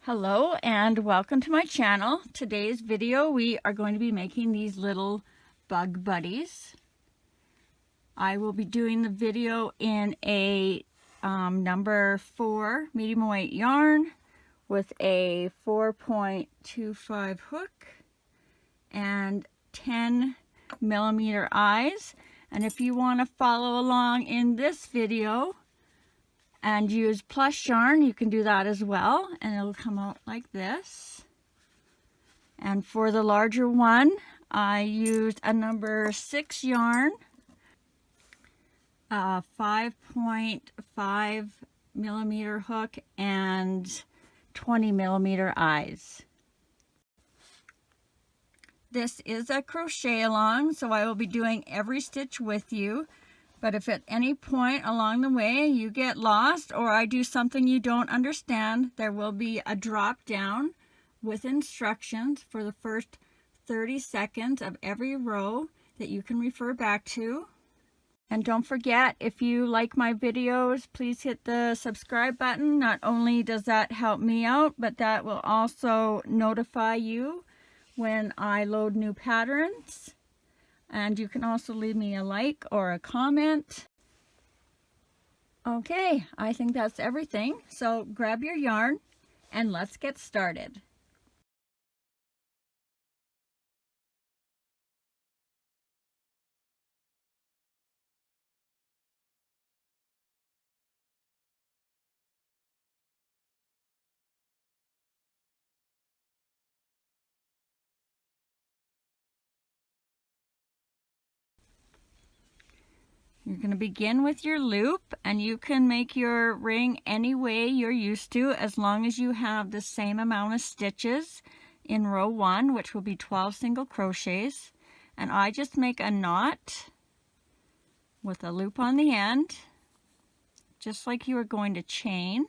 Hello and welcome to my channel. Today's video we are going to be making these little bug buddies. I will be doing the video in a number 4 medium weight yarn with a 4.25 hook and 10mm eyes. And if you want to follow along in this video and use plush yarn, you can do that as well, and it'll come out like this. And for the larger one, I used a number 6 yarn, 5.5mm hook, and 20mm eyes. This is a crochet along, so I will be doing every stitch with you. But if at any point along the way you get lost or I do something you don't understand, there will be a drop down with instructions for the first 30 seconds of every row that you can refer back to. And don't forget, if you like my videos, please hit the subscribe button. Not only does that help me out, but that will also notify you when I load new patterns. And you can also leave me a like or a comment. Okay, I think that's everything. So grab your yarn and let's get started. You're going to begin with your loop, and you can make your ring any way you're used to as long as you have the same amount of stitches in row 1, which will be 12 single crochets. And I just make a knot with a loop on the end, just like you are going to chain.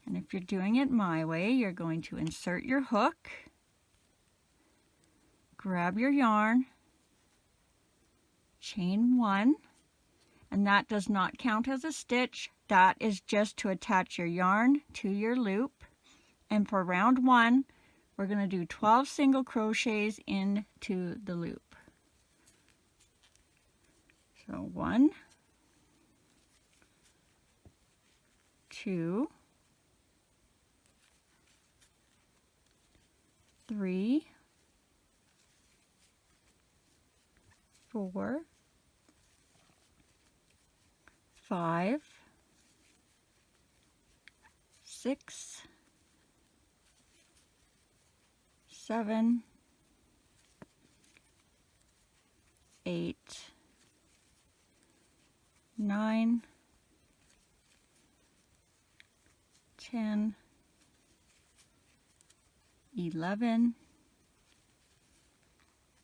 And if you're doing it my way, you're going to insert your hook, grab your yarn, chain 1, and that does not count as a stitch. That is just to attach your yarn to your loop. And for round 1, we're going to do 12 single crochets into the loop. So 1, 2, 3, 4, 5, 6, 7, 8, 9, 10, 11,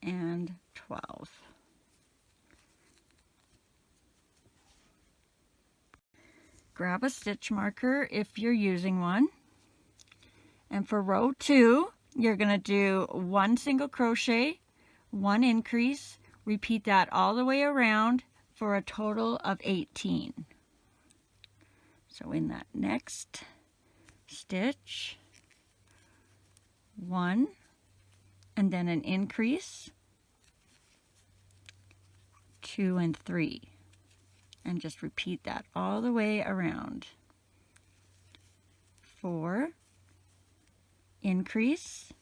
and 12. Grab a stitch marker if you're using one. And for row 2, you're going to do 1 single crochet, 1 increase, repeat that all the way around for a total of 18. So in that next stitch, 1, and then an increase, 2 and 3. And just repeat that all the way around. 4, increase,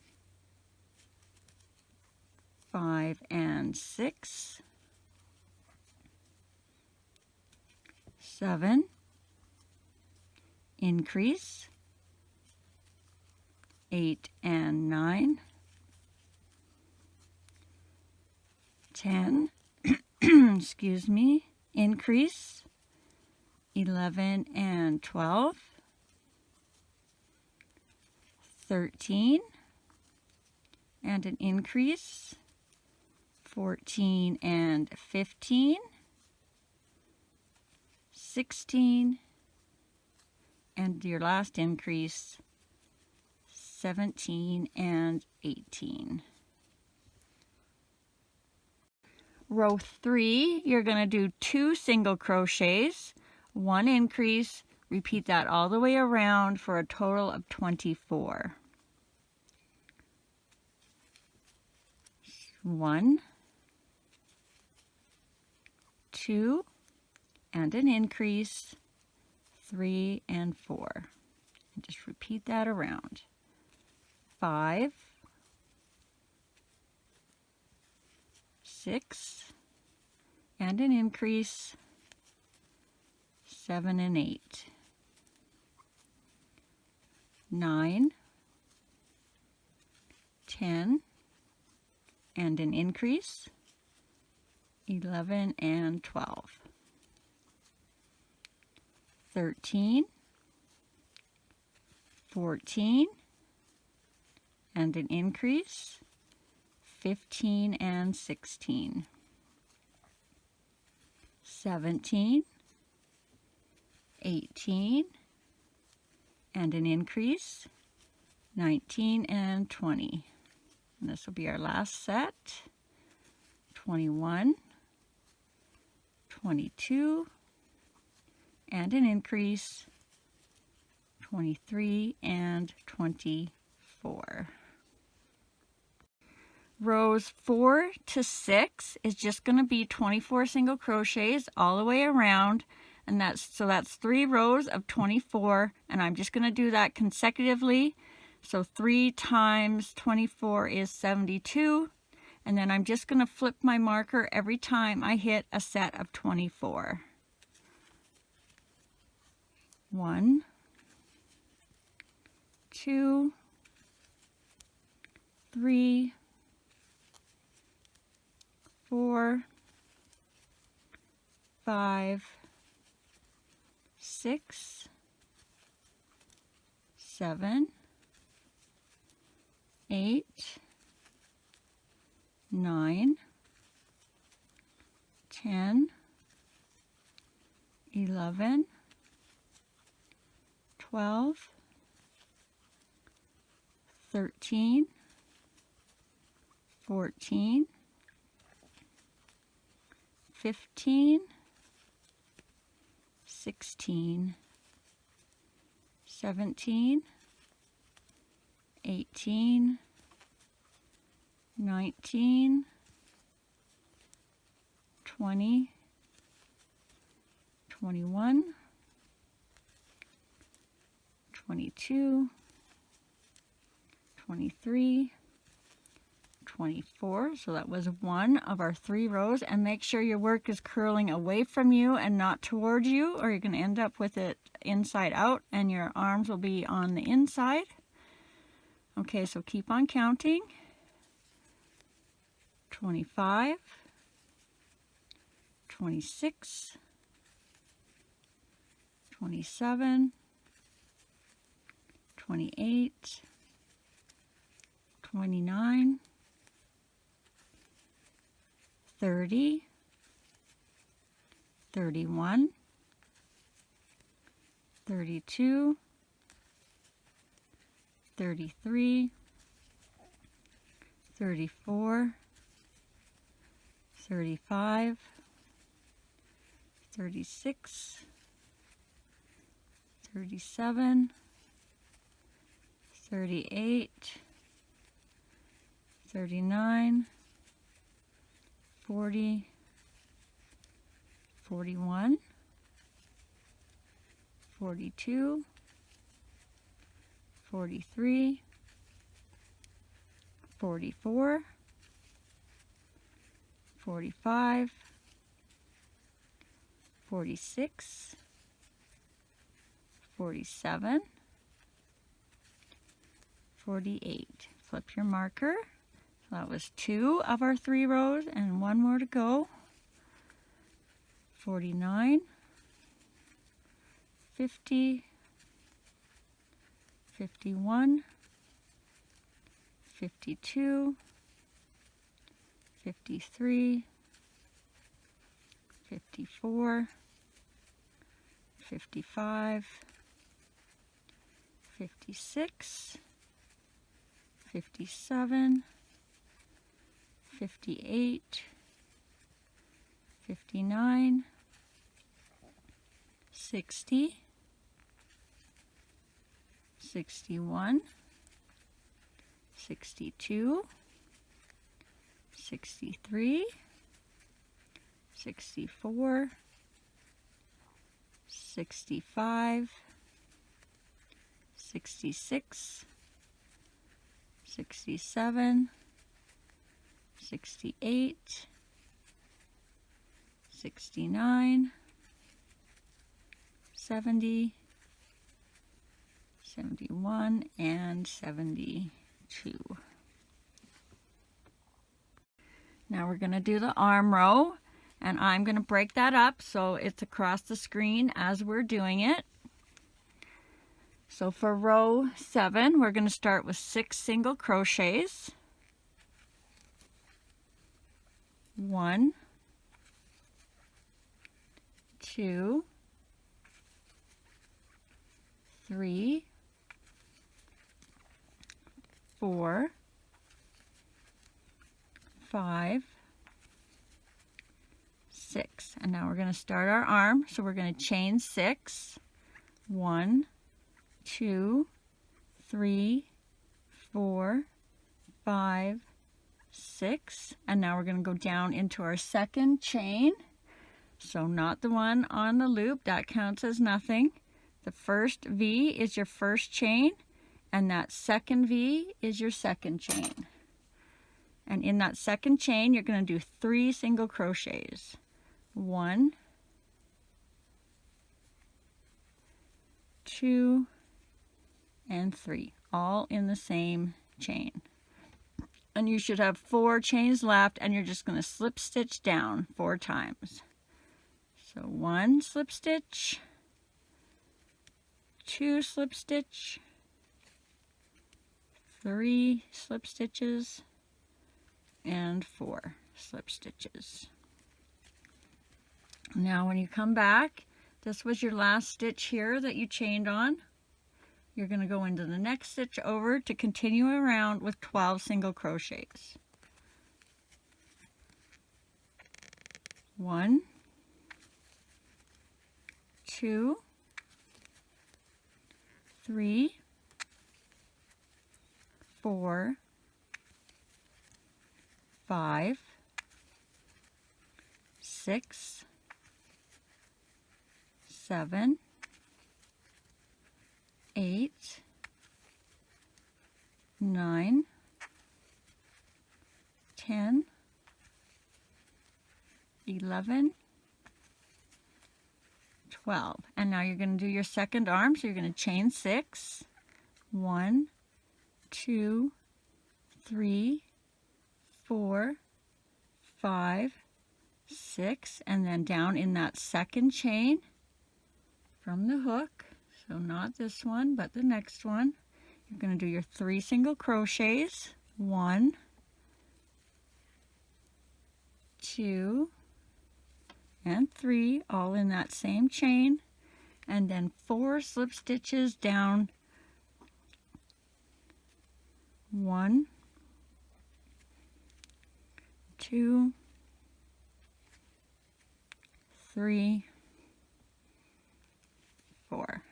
5 and 6, 7, increase, 8 and 9, 10, excuse me, increase, 11 and 12, 13, and an increase, 14 and 15, 16, and your last increase, 17 and 18. Row 3, you're going to do 2 single crochets, 1 increase, Repeat that all the way around for a total of 24. 1, 2, and an increase, 3 and 4. And just repeat that around. 5, 6, and an increase, 7 and 8. 9, 10, and an increase, 11 and 12. 13, 14, and an increase, 15 and 16. 17, 18, and an increase, 19 and 20. And this will be our last set. 21, 22, and an increase, 23 and 24. Rows 4 to 6 is just going to be 24 single crochets all the way around, and that's 3 rows of 24, and I'm just going to do that consecutively. So 3 times 24 is 72, and then I'm just going to flip my marker every time I hit a set of 24. 1, 2, 3, 4, 5, 6, 7, 8, 9, 10, 11, 12, 13, 14, 15, 16, 17, 18, 19, 20, 21, 22, 23, 24. So that was one of our 3 rows, and make sure your work is curling away from you and not towards you, or you're going to end up with it inside out and your arms will be on the inside. Okay, so keep on counting. 25, 26, 27, 28, 29, 30, 31, 32, 33, 34, 35, 36, 37, 38, 39, 40, 41, 42, 43, 44, 45, 46, 47, 48. Flip your marker. So that was 2 of our 3 rows and 1 more to go. 49, 50, 51, 52, 53, 54, 55, 56, 57, 58, 59, 60, 61, 62, 63, 64, 65, 66, 67, 68, 69, 70, 71, and 72. Now we're going to do the arm row, and I'm going to break that up so it's across the screen as we're doing it. So for row 7, we're going to start with 6 single crochets. 1, 2, 3, 4, 5, 6. And now we're going to start our arm. So we're going to chain 6. 1, 2, 3, 4, 5, 6. And now we're going to go down into our second chain. So not the one on the loop, that counts as nothing. The first V is your first chain, and that second V is your second chain. And in that second chain, you're going to do 3 single crochets. 1, 2, and 3, all in the same chain. And you should have 4 chains left, and you're just going to slip stitch down 4 times. So 1 slip stitch, 2 slip stitch, 3 slip stitches, and 4 slip stitches. Now when you come back, this was your last stitch here that you chained on. You're going to go into the next stitch over to continue around with 12 single crochets. 1, 2, 3, 4, 5, 6, 7, 8, 9, 10, 11, 12. And now you're going to do your second arm, so you're going to chain 6. 1, 2, 3, 4, 5, 6, and then down in that second chain from the hook, so not this one but the next one, you're going to do your 3 single crochets. 1, 2, and 3, all in that same chain, and then 4 slip stitches down. 1, 2, 3, 4.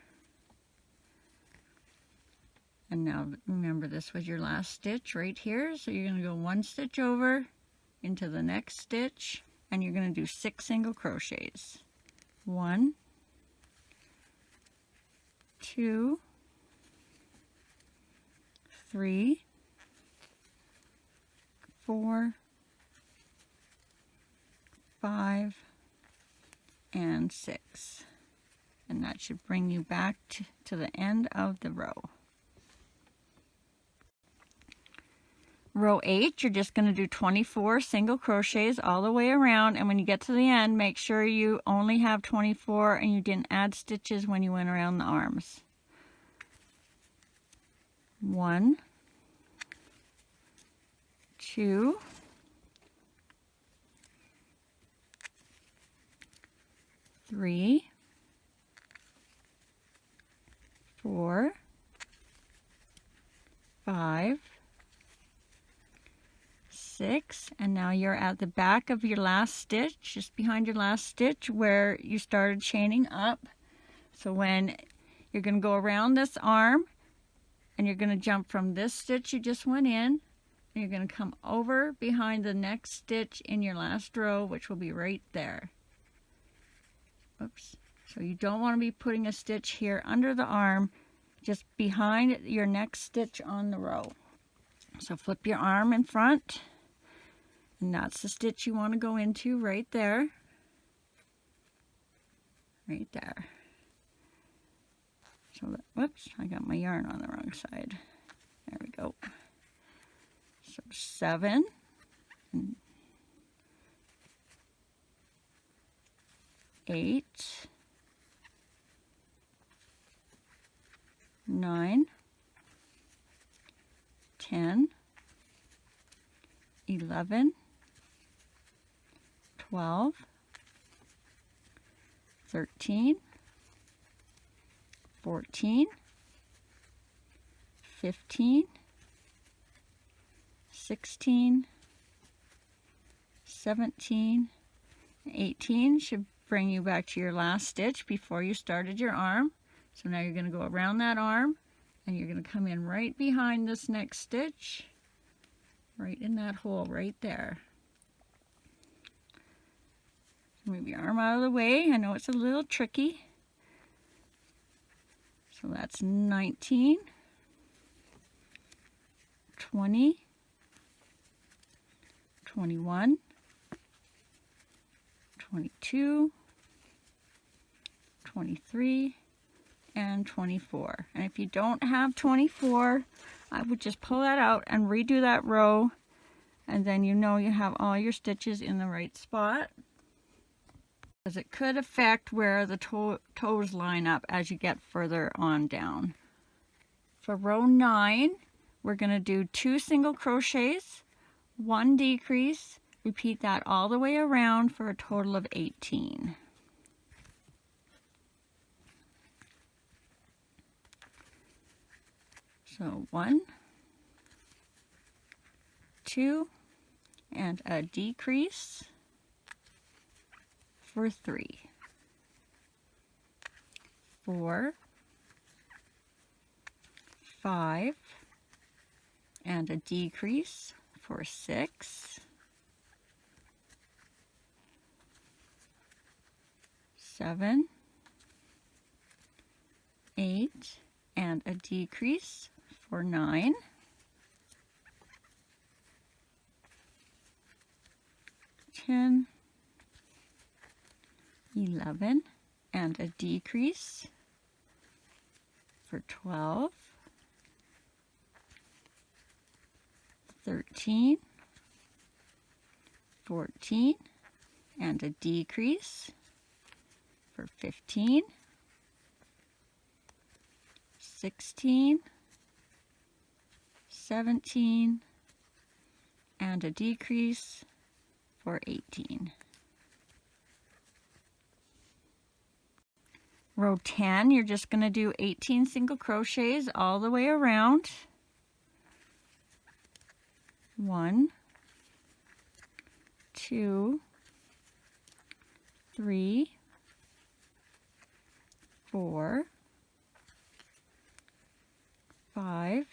And now remember, this was your last stitch right here, so you're going to go 1 stitch over into the next stitch, and you're going to do 6 single crochets. 1, 2, 3, 4, 5, and 6. And that should bring you back to the end of the row. Row 8, you're just going to do 24 single crochets all the way around, and when you get to the end, make sure you only have 24 and you didn't add stitches when you went around the arms. 1, 2, 3, 4, 5, 6, and now you're at the back of your last stitch, just behind your last stitch where you started chaining up. So when you're going to go around this arm, and you're going to jump from this stitch you just went in, and you're going to come over behind the next stitch in your last row, which will be right there. Oops. So you don't want to be putting a stitch here under the arm, just behind your next stitch on the row. So flip your arm in front, and that's the stitch you want to go into right there. Right there. So that, whoops, I got my yarn on the wrong side. There we go. So 7, and 8, 9, 10, 11, 12, 13, 14, 15, 16, 17, 18 should bring you back to your last stitch before you started your arm. So now you're going to go around that arm, and you're going to come in right behind this next stitch, right in that hole right there. Move your arm out of the way. I know it's a little tricky. So that's 19, 20, 21, 22, 23, and 24. And if you don't have 24, I would just pull that out and redo that row, and then you know you have all your stitches in the right spot, because it could affect where the toes line up as you get further on down. For row 9, we're going to do 2 single crochets, 1 decrease, repeat that all the way around for a total of 18. So 1, 2, and a decrease for 3, 4, 5, and a decrease for 6, 7, 8, and a decrease for 9, 10, 11, and a decrease for 12, 13, 14, and a decrease for 15, 16, 17, and a decrease for 18. Row 10, you're just going to do 18 single crochets all the way around. 1, 2, 3, 4, 5,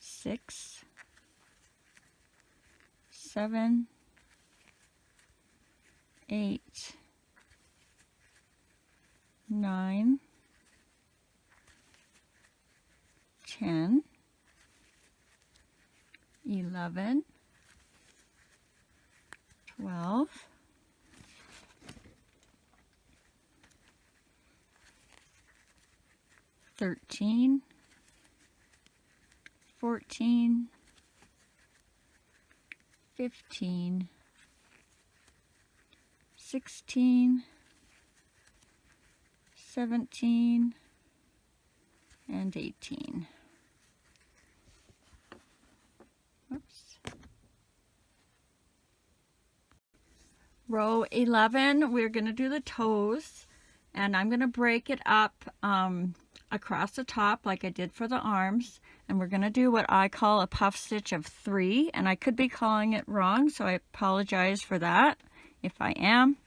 6, 7, 8, 9, 10, 11, 12, 13, 14, 15, 16, 17, and 18. Oops. Row 11, we're going to do the toes, and I'm going to break it up across the top like I did for the arms, and we're going to do what I call a puff stitch of 3, and I could be calling it wrong, so I apologize for that if I am.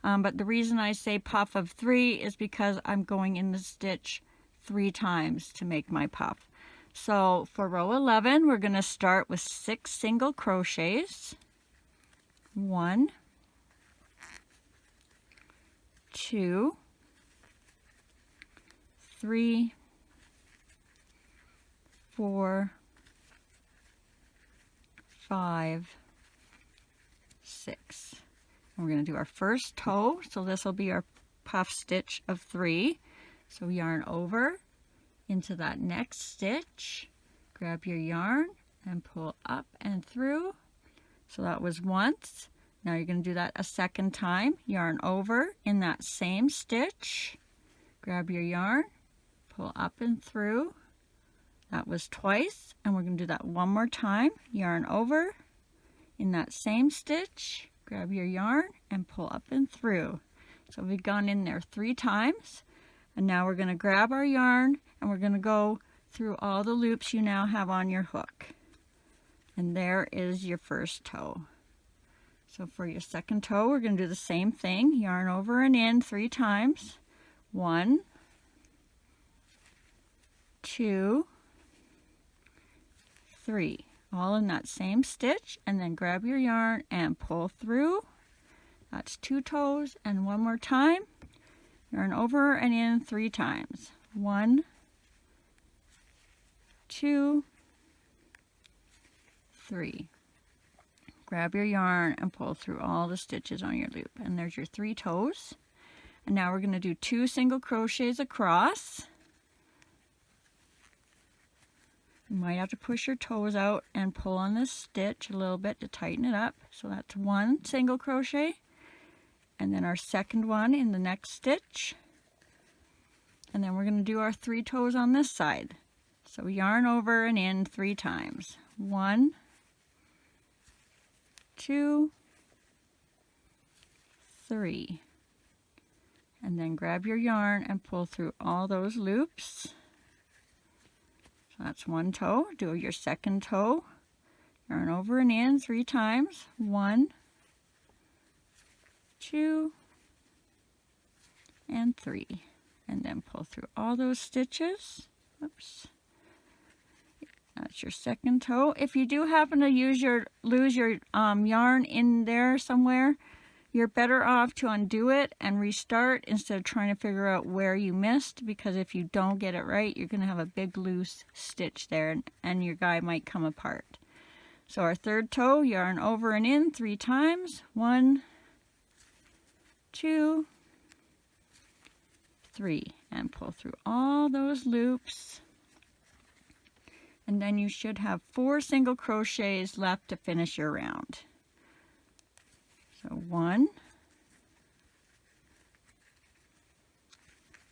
But the reason I say puff of 3 is because I'm going in the stitch 3 times to make my puff. So for row 11, we're going to start with 6 single crochets. 1, 2, 3, 4, 5, 6. And we're going to do our first toe, so this will be our puff stitch of 3. So yarn over into that next stitch, grab your yarn and pull up and through. So that was once. Now you're going to do that a second time. Yarn over in that same stitch, grab your yarn, pull up and through. That was twice, and we're going to do that one more time. Yarn over in that same stitch, grab your yarn and pull up and through. So we've gone in there 3 times, and now we're going to grab our yarn and we're going to go through all the loops you now have on your hook. And there is your first toe. So for your second toe, we're going to do the same thing. Yarn over and in 3 times. 1, 2, 3. All in that same stitch, and then grab your yarn and pull through. That's 2 toes, and one more time. Yarn over and in 3 times. 1, 2, 3. Grab your yarn and pull through all the stitches on your loop, and there's your 3 toes. And now we're going to do 2 single crochets across. You might have to push your toes out and pull on this stitch a little bit to tighten it up. So that's 1 single crochet, and then our second one in the next stitch. And then we're going to do our 3 toes on this side. So yarn over and in 3 times. 1, 2, 3. And then grab your yarn and pull through all those loops. So that's 1 toe. Do your second toe. Yarn over and in 3 times. 1, 2, and 3. And then pull through all those stitches. Oops. That's your second toe. If you do happen to lose your yarn in there somewhere, you're better off to undo it and restart instead of trying to figure out where you missed, because if you don't get it right, you're going to have a big loose stitch there and your guy might come apart. So our third toe, yarn over and in 3 times. 1, 2, 3. And pull through all those loops. And then you should have 4 single crochets left to finish your round. So 1,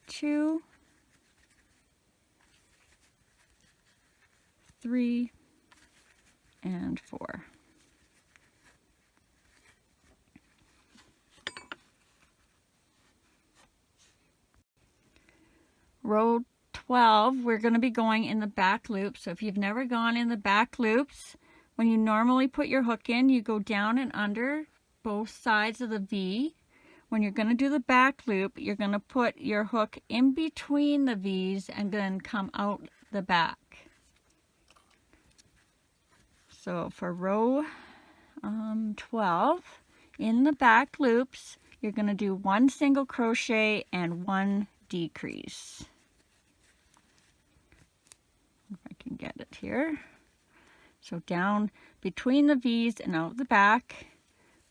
2, 3, and 4. Row 12, we're going to be going in the back loop. So if you've never gone in the back loops, when you normally put your hook in, you go down and under both sides of the V. When you're going to do the back loop, you're going to put your hook in between the V's and then come out the back. So for row 12, in the back loops, you're going to do 1 single crochet and 1 decrease. If I can get it here. So down between the V's and out the back,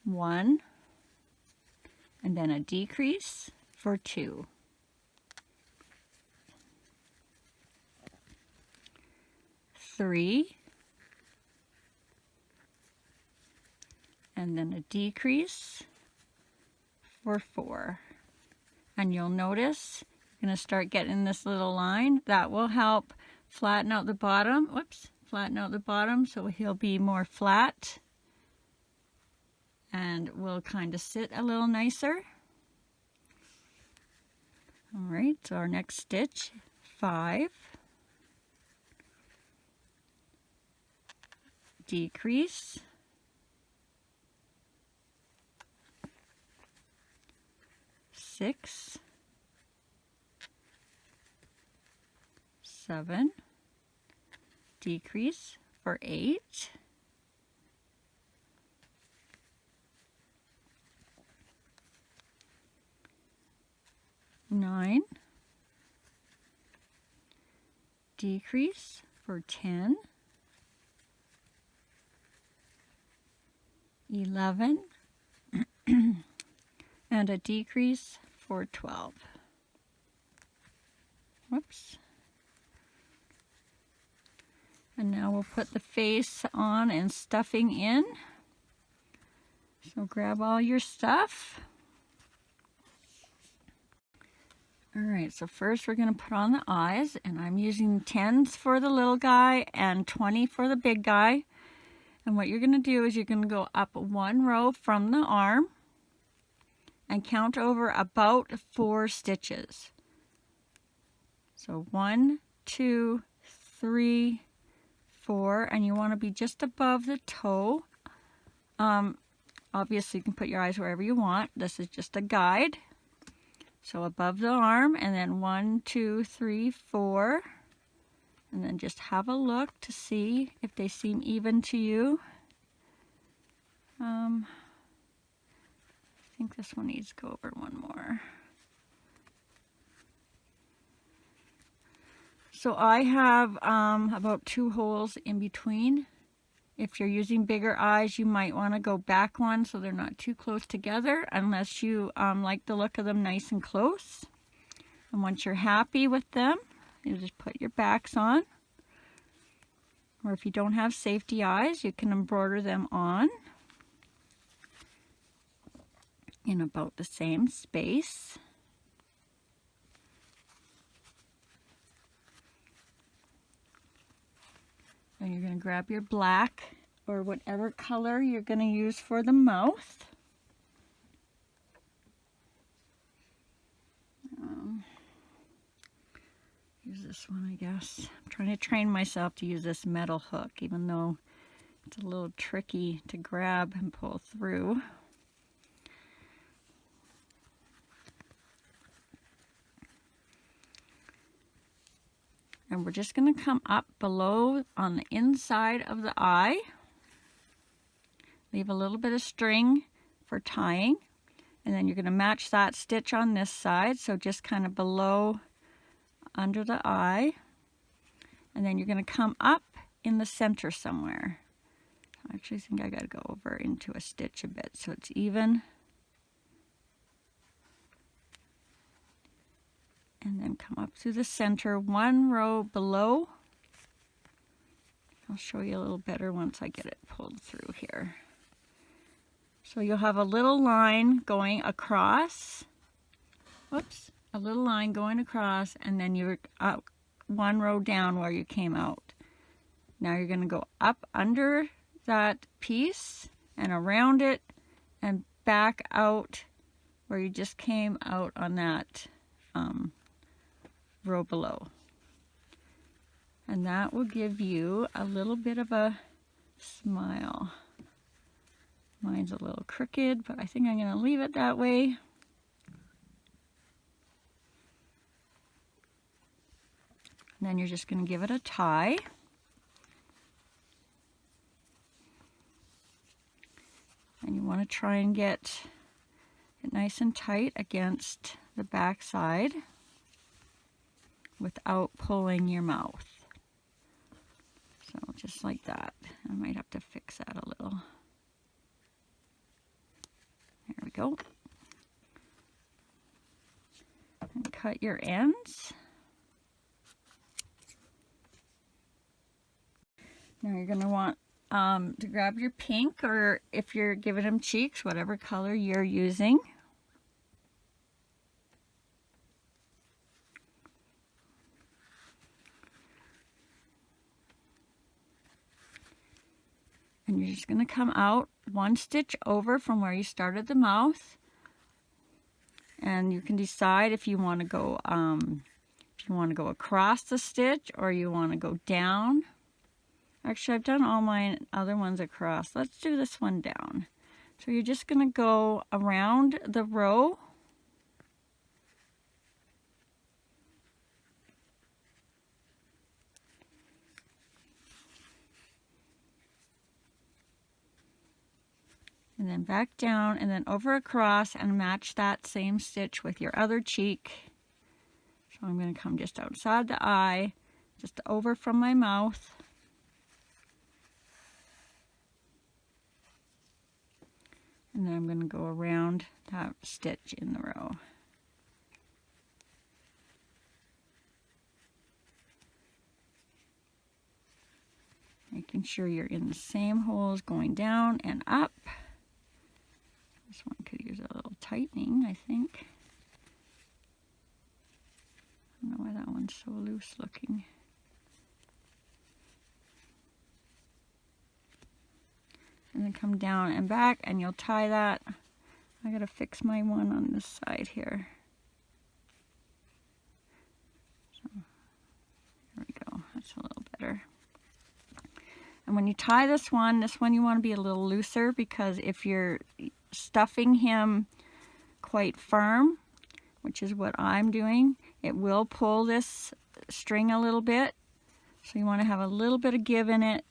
1, and then a decrease for 2. 3, and then a decrease for 4. And you'll notice you're going to start getting this little line. That will help flatten out the bottom. Whoops, flatten out the bottom so he'll be more flat and will kind of sit a little nicer. All right, so our next stitch, 5, decrease, 6, 7, decrease for 8, 9, decrease for 10, 11, and a decrease for 12. Whoops. And now we'll put the face on and stuffing in. So grab all your stuff. Alright, so first we're going to put on the eyes, and I'm using 10s for the little guy and 20 for the big guy. And what you're going to do is you're going to go up 1 row from the arm and count over about 4 stitches. So 1, 2, 3, 4, and you want to be just above the toe. Obviously you can put your eyes wherever you want. This is just a guide. So above the arm, and then 1, 2, 3, 4, and then just have a look to see if they seem even to you. I think this one needs to go over 1 more. So I have about 2 holes in between. If you're using bigger eyes, you might want to go back 1 so they're not too close together, unless you like the look of them nice and close. And once you're happy with them, you just put your backs on. Or if you don't have safety eyes, you can embroider them on in about the same space. And you're going to grab your black or whatever color you're going to use for the mouth. Use this one, I guess. I'm trying to train myself to use this metal hook, even though it's a little tricky to grab and pull through. And we're just going to come up below on the inside of the eye. Leave a little bit of string for tying. And then you're going to match that stitch on this side. So just kind of below under the eye. And then you're going to come up in the center somewhere. I actually think I got to go over into a stitch a bit so it's even. And then come up through the center 1 row below. I'll show you a little better once I get it pulled through here. So you'll have a little line going across. Whoops, a little line going across, and then you're up 1 row down where you came out. Now you're going to go up under that piece and around it and back out where you just came out on that row below. And that will give you a little bit of a smile. Mine's a little crooked, but I think I'm going to leave it that way. And then you're just going to give it a tie. And you want to try and get it nice and tight against the back side without pulling your mouth. So just like that. I might have to fix that a little. There we go. And cut your ends. Now you're going to want to grab your pink, or if you're giving them cheeks, whatever color you're using. And you're just going to come out 1 stitch over from where you started the mouth. And you can decide if you want to go across the stitch or you want to go down. Actually, I've done all my other ones across. Let's do this one down. So you're just going to go around the row. and then back down, and then over across, and match that same stitch with your other cheek. So I'm going to come just outside the eye, just over from my mouth. And then I'm going to go around that stitch in the row. Making sure you're in the same holes going down and up. This one could use a little tightening, I think. I don't know why that one's so loose looking. And then come down and back, and you'll tie that. I gotta fix my one on this side here. So, there we go, that's a little better. And when you tie this one you want to be a little looser, because if you're stuffing him quite firm, which is what I'm doing, it will pull this string a little bit. So you want to have a little bit of give in it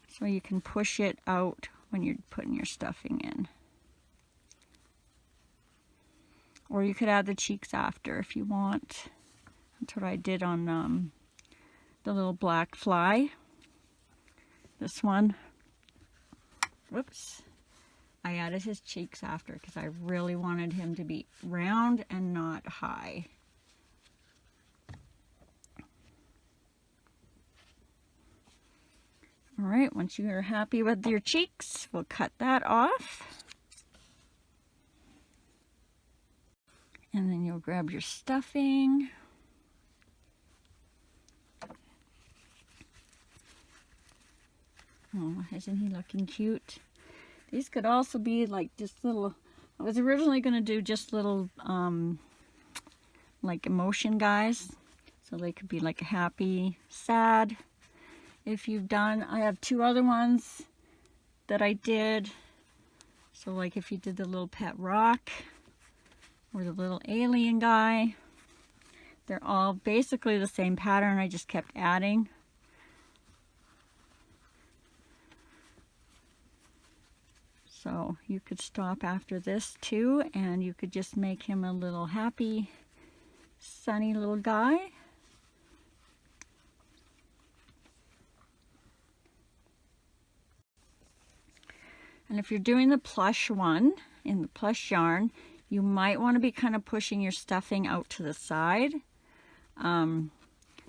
so you can push it out when you're putting your stuffing in. Or you could add the cheeks after if you want. That's what I did on the little black fly. This one, whoops, I added his cheeks after because I really wanted him to be round and not high. All right, once you are happy with your cheeks, we'll cut that off. And then you'll grab your stuffing. Oh, isn't he looking cute? These could also be like just little, I was originally going to do just little like emotion guys. So they could be like happy, sad. If you've done, I have two other ones that I did. So like if you did the little pet rock or the little alien guy, they're all basically the same pattern. I just kept adding. So you could stop after this too, and you could just make him a little happy, sunny little guy. And if you're doing the plush one in the plush yarn, you might want to be kind of pushing your stuffing out to the side.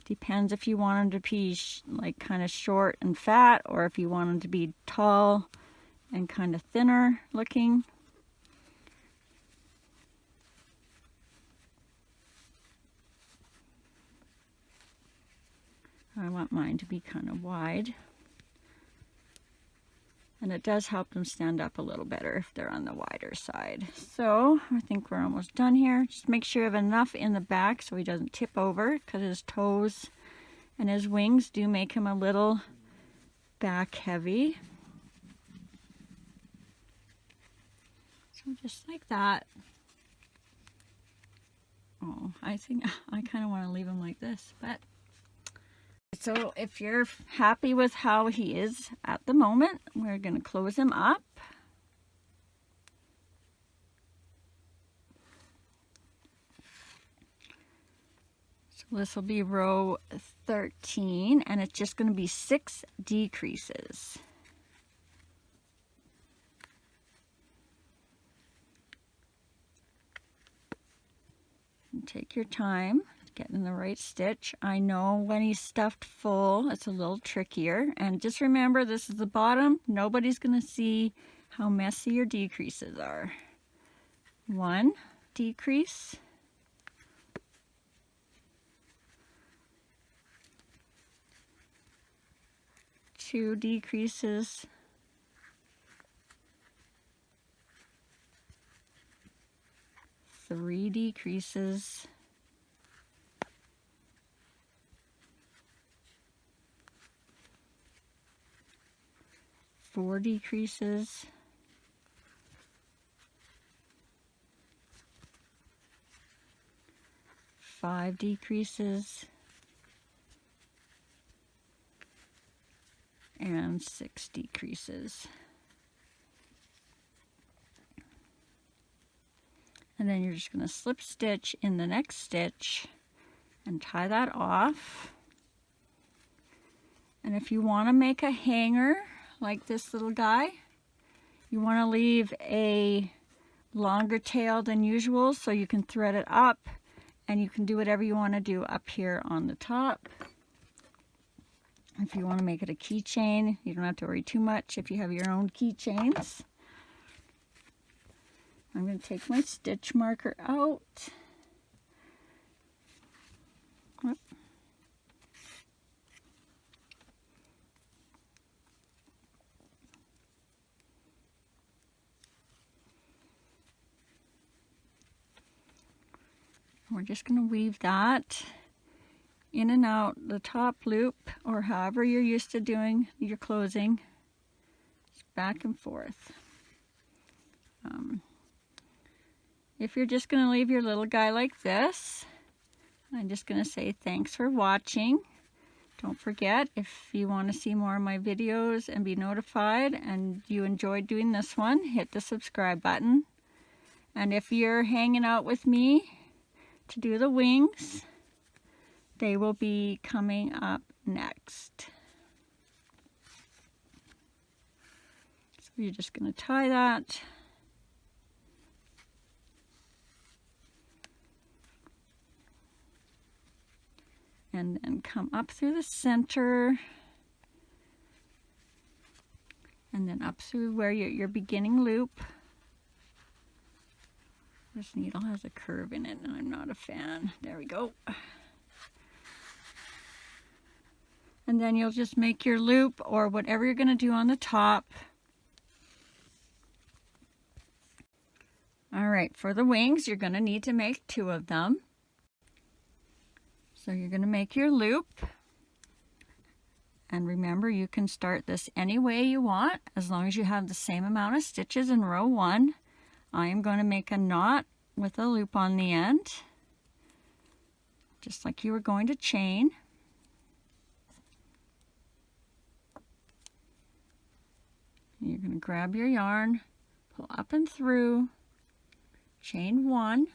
Depends if you want him to be like kind of short and fat, or if you want him to be tall and kind of thinner looking. I want mine to be kind of wide. And it does help them stand up a little better if they're on the wider side. So I think we're almost done here. Just make sure you have enough in the back so he doesn't tip over, because his toes and his wings do make him a little back heavy. So just like that. Oh, I think I kind of want to leave him like this, but so if you're happy with how he is at the moment, we're going to close him up. So this will be row 13, and it's just going to be 6 decreases. And take your time getting the right stitch. I know when he's stuffed full, it's a little trickier. And just remember, this is the bottom. Nobody's going to see how messy your decreases are. 1 decrease. 2 decreases. 3 decreases. 4 decreases. 5 decreases. And 6 decreases. And then you're just going to slip stitch in the next stitch and tie that off. And if you want to make a hanger like this little guy, you want to leave a longer tail than usual so you can thread it up, and you can do whatever you want to do up here on the top. If you want to make it a keychain, you don't have to worry too much if you have your own keychains. I'm going to take my stitch marker out. Whoop. We're just going to weave that in and out the top loop, or however you're used to doing your closing, just back and forth. If you're just going to leave your little guy like this, I'm just going to say thanks for watching. Don't forget, if you want to see more of my videos and be notified and you enjoyed doing this one, hit the subscribe button. And if you're hanging out with me to do the wings, they will be coming up next. So you're just going to tie that. And then come up through the center. And then up through where your beginning loop. This needle has a curve in it and I'm not a fan. There we go. And then you'll just make your loop or whatever you're going to do on the top. All right, for the wings, you're going to need to make 2 of them. So you're going to make your loop. And remember, you can start this any way you want, as long as you have the same amount of stitches in row 1. I am going to make a knot with a loop on the end, just like you were going to chain. You're going to grab your yarn, pull up and through, chain 1.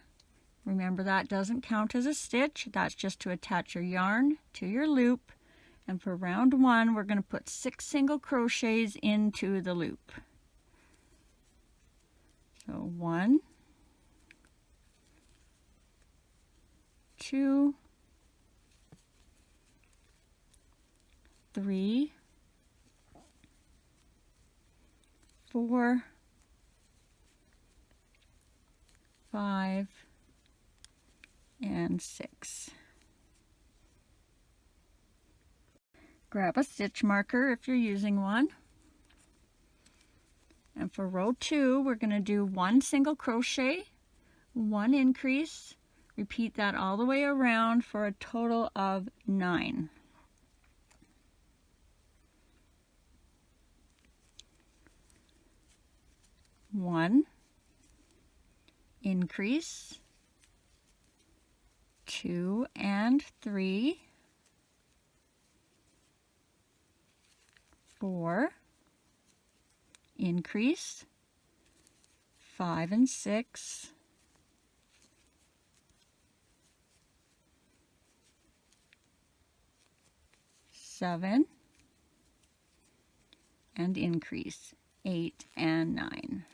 Remember, that doesn't count as a stitch. That's just to attach your yarn to your loop. And for round 1, we're going to put 6 single crochets into the loop. So 1, 2, 3, 4, 5, and 6. Grab a stitch marker if you're using one. And for row 2, we're going to do 1 single crochet, 1 increase. Repeat that all the way around for a total of 9. One increase, 2 and 3, 4, increase, 5 and 6, 7, and increase, 8 and 9.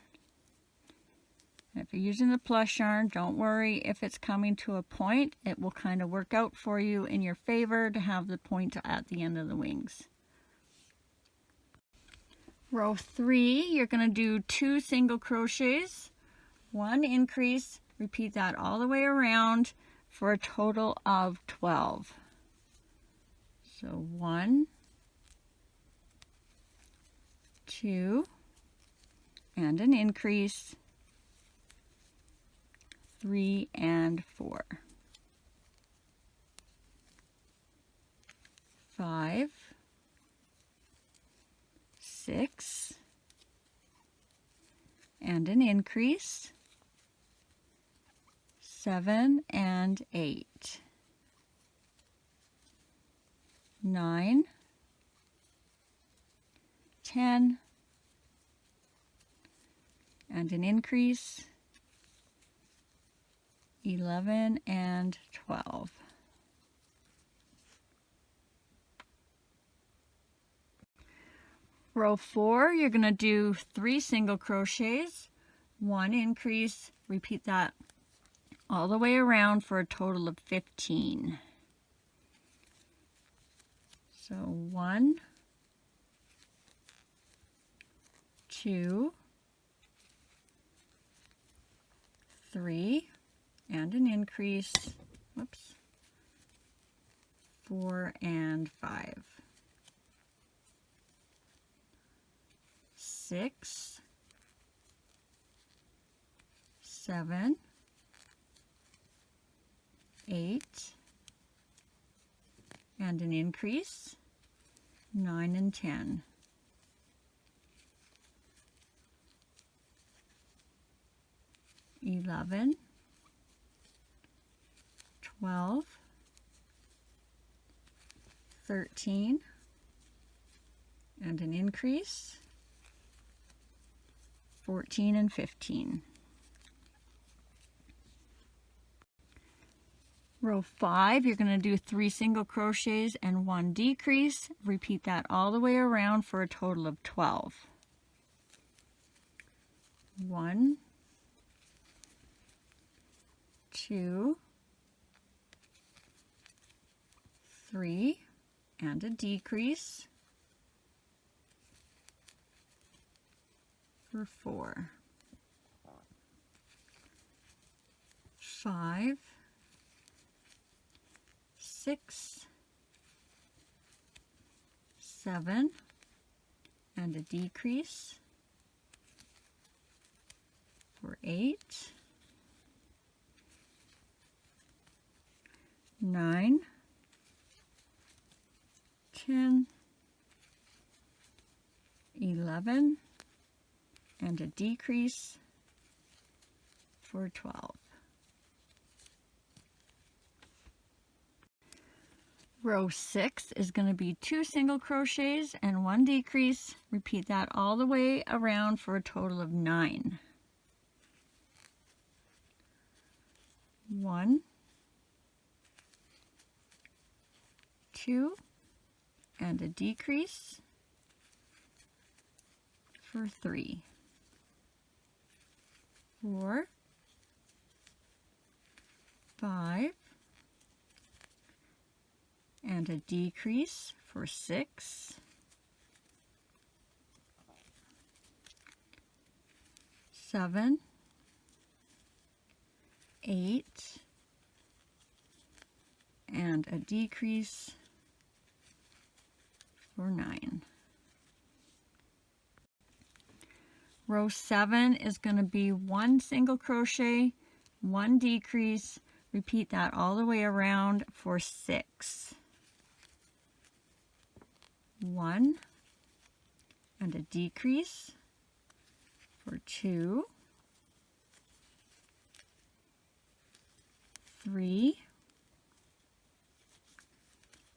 And if you're using the plush yarn, don't worry if it's coming to a point. It will kind of work out for you in your favor to have the point at the end of the wings. Row 3, you're going to do 2 single crochets, 1 increase. Repeat that all the way around for a total of 12. So 1, 2, and an increase, 3 and 4, 5, 6, and an increase, 7 and 8, 9, 10, and an increase, 11 and 12. Row 4, you're going to do 3 single crochets, 1 increase, repeat that all the way around for a total of 15. So 1, 2, 3, and an increase, whoops, 4 and 5. 6, 7, 8, and an increase, 9 and 10. 11, 12, 13, and an increase, 14 and 15. Row 5, you're going to do 3 single crochets and 1 decrease. Repeat that all the way around for a total of 12. 1, 2, 3, and a decrease for 4. 5, 6, 7, and a decrease for 8, 9, 10, 11, and a decrease for 12. Row 6 is going to be 2 single crochets and 1 decrease. Repeat that all the way around for a total of 9. 1, 2, and a decrease for 3. 4, 5, and a decrease for 6, 7, 8, and a decrease for 9. Row 7 is going to be 1 single crochet, 1 decrease. Repeat that all the way around for 6. 1, and a decrease for 2, 3,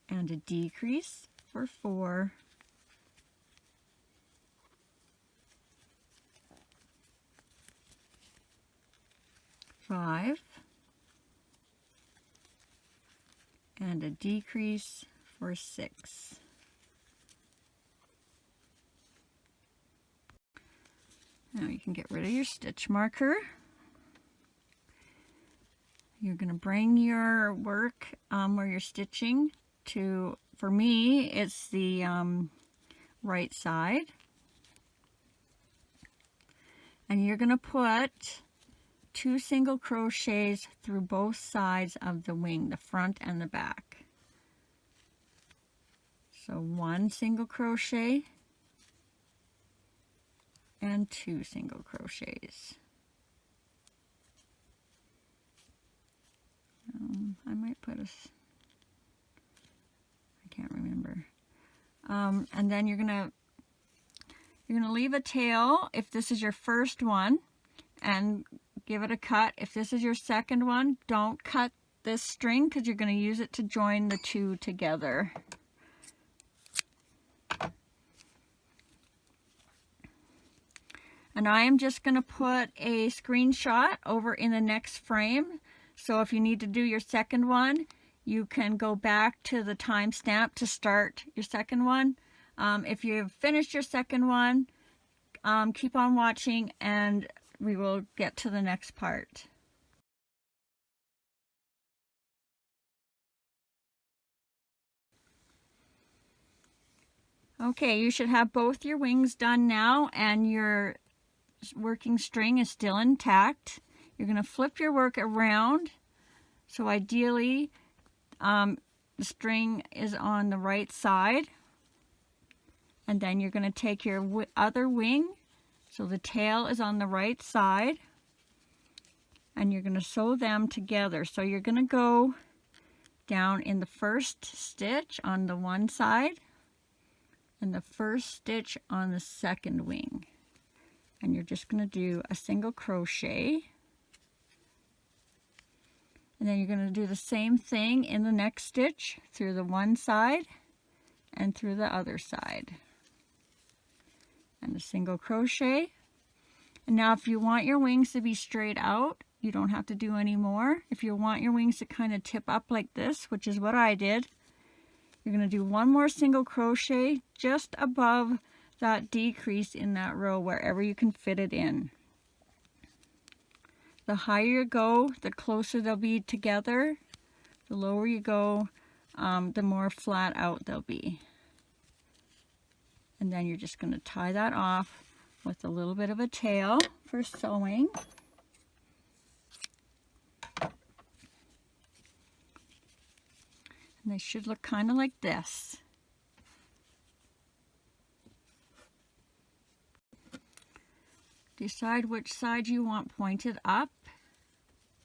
and a decrease for 4, 5, and a decrease for 6. Now you can get rid of your stitch marker. You're going to bring your work where you're stitching to, for me, it's the right side. And you're going to put 2 single crochets through both sides of the wing, the front and the back. So 1 single crochet and 2 single crochets. I might put I can't remember. And then you're gonna leave a tail if this is your first one, and give it a cut. If this is your second one, don't cut this string because you're going to use it to join the 2 together. And I am just going to put a screenshot over in the next frame So if you need to do your second one, you can go back to the timestamp to start your second one. If you've finished your second one, keep on watching and we will get to the next part. Okay, you should have both your wings done now and your working string is still intact. You're going to flip your work around. So ideally, the string is on the right side. And then you're going to take your other wing. So the tail is on the right side. And you're going to sew them together. So you're going to go down in the first stitch on the one side and the first stitch on the second wing. And you're just going to do a single crochet. And then you're going to do the same thing in the next stitch through the one side and through the other side. And a single crochet. And now if you want your wings to be straight out, you don't have to do any more. If you want your wings to kind of tip up like this, which is what I did, you're going to do one more single crochet just above that decrease in that row wherever you can fit it in. The higher you go, the closer they'll be together. The lower you go, the more flat out they'll be. And then you're just going to tie that off with a little bit of a tail for sewing. And they should look kind of like this. Decide which side you want pointed up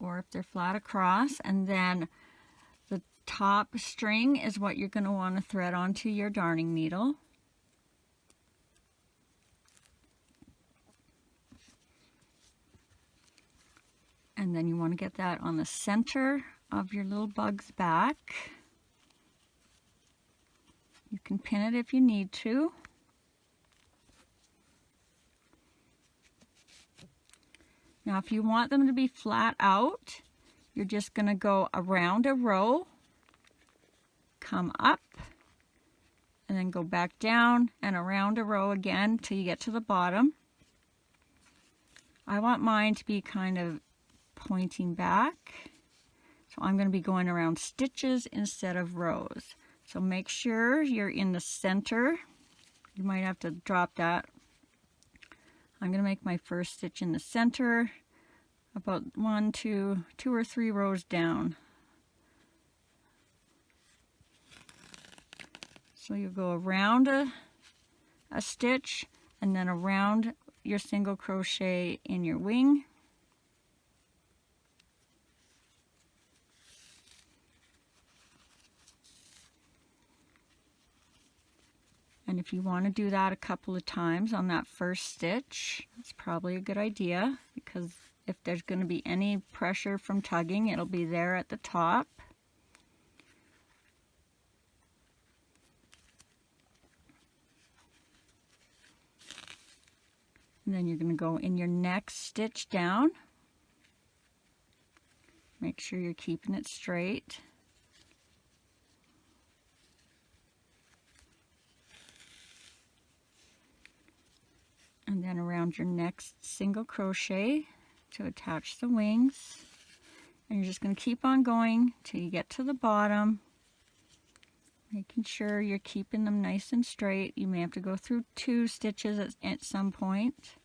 or if they're flat across, and then the top string is what you're going to want to thread onto your darning needle. And then you want to get that on the center of your little bug's back. You can pin it if you need to. Now if you want them to be flat out, you're just going to go around a row, come up, and then go back down and around a row again till you get to the bottom. I want mine to be kind of pointing back, so I'm going to be going around stitches instead of rows. So make sure you're in the center. You might have to drop that. I'm going to make my first stitch in the center, about 2 or 3 rows down. So you go around a stitch and then around your single crochet in your wing. And if you want to do that a couple of times on that first stitch, it's probably a good idea, because if there's going to be any pressure from tugging, it'll be there at the top. And then you're going to go in your next stitch down. Make sure you're keeping it straight. And then around your next single crochet to attach the wings. And you're just going to keep on going till you get to the bottom, making sure you're keeping them nice and straight. You may have to go through 2 stitches at some point.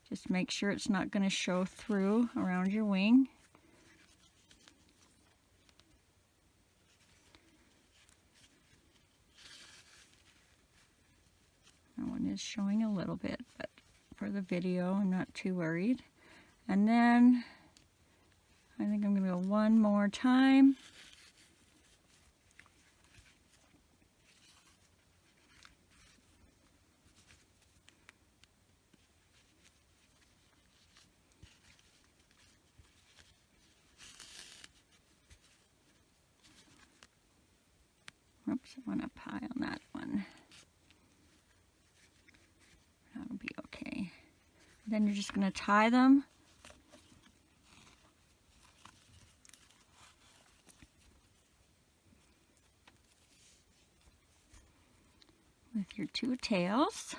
Just make sure it's not going to show through around your wing. That one is showing a little bit, but for the video, I'm not too worried. And then I think I'm going to go one more time. Oops, I went up high on that one. That'll be okay. Then you're just going to tie them with your two tails.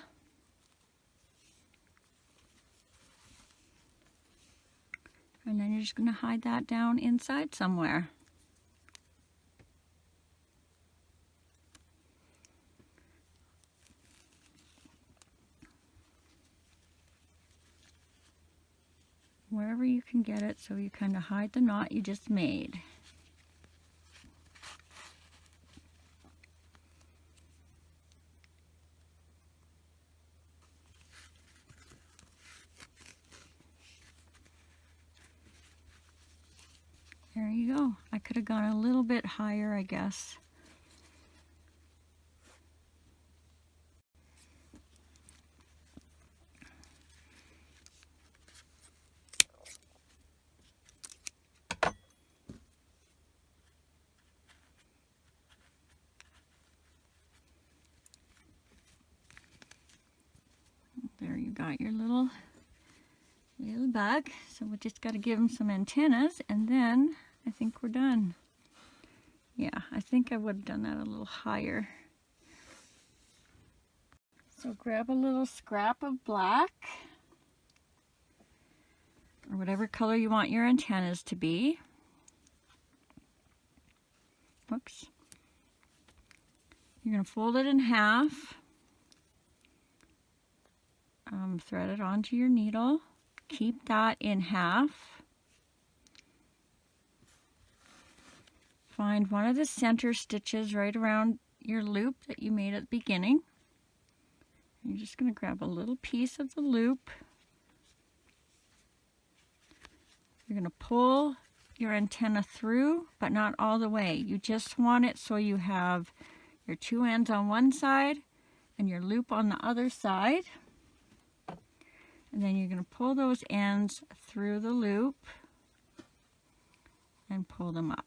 And then you're just going to hide that down inside somewhere. Wherever you can get it, so you kind of hide the knot you just made. There you go. I could have gone a little bit higher, I guess. There you got your little bug. So we just got to give him some antennas, and then I think we're done. Yeah, I think I would have done that a little higher. So grab a little scrap of black, or whatever color you want your antennas to be. Whoops. You're going to fold it in half. Thread it onto your needle. Keep that in half. Find one of the center stitches right around your loop that you made at the beginning. You're just going to grab a little piece of the loop. You're going to pull your antenna through, but not all the way. You just want it so you have your two ends on one side and your loop on the other side. And then you're going to pull those ends through the loop and pull them up.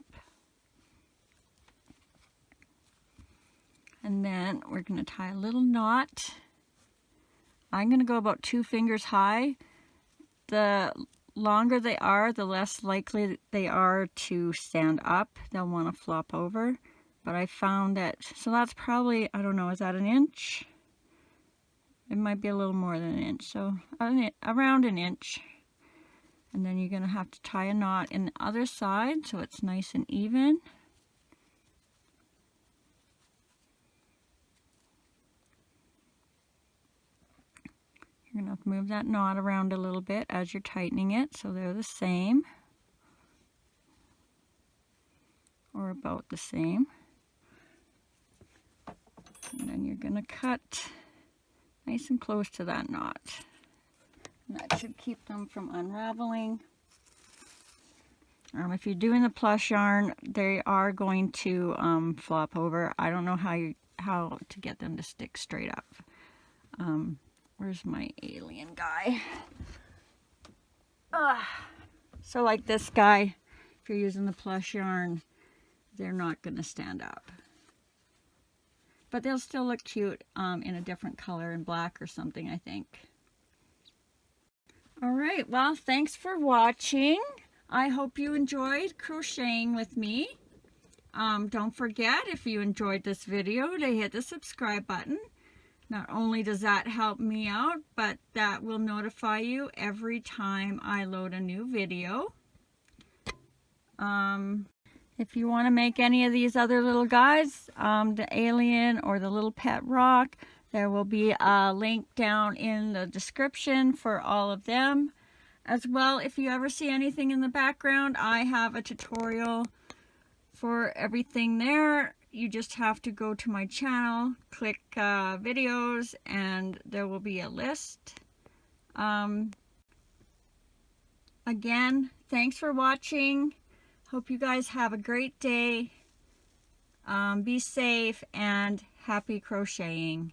And then we're going to tie a little knot. I'm going to go about 2 fingers high. The longer they are, the less likely they are to stand up. They'll want to flop over. But I found that, so that's probably, I don't know, is that an inch? It might be a little more than an inch, so around an inch. And then you're going to have to tie a knot in the other side so it's nice and even. You're going to have to move that knot around a little bit as you're tightening it so they're the same, or about the same. And then you're going to cut nice and close to that knot. And that should keep them from unraveling. If you're doing the plush yarn, they are going to flop over. I don't know how to get them to stick straight up. Where's my alien guy? So like this guy, if you're using the plush yarn, they're not going to stand up. But they'll still look cute in a different color, in black or something, I think. All right, well, thanks for watching. I hope you enjoyed crocheting with me. Don't forget, if you enjoyed this video, to hit the subscribe button. Not only does that help me out, but that will notify you every time I load a new video. If you want to make any of these other little guys, the alien or the little pet rock, there will be a link down in the description for all of them. As well, if you ever see anything in the background, I have a tutorial for everything there. You just have to go to my channel, click videos, and there will be a list. Again, thanks for watching. Hope you guys have a great day. Be safe and happy crocheting.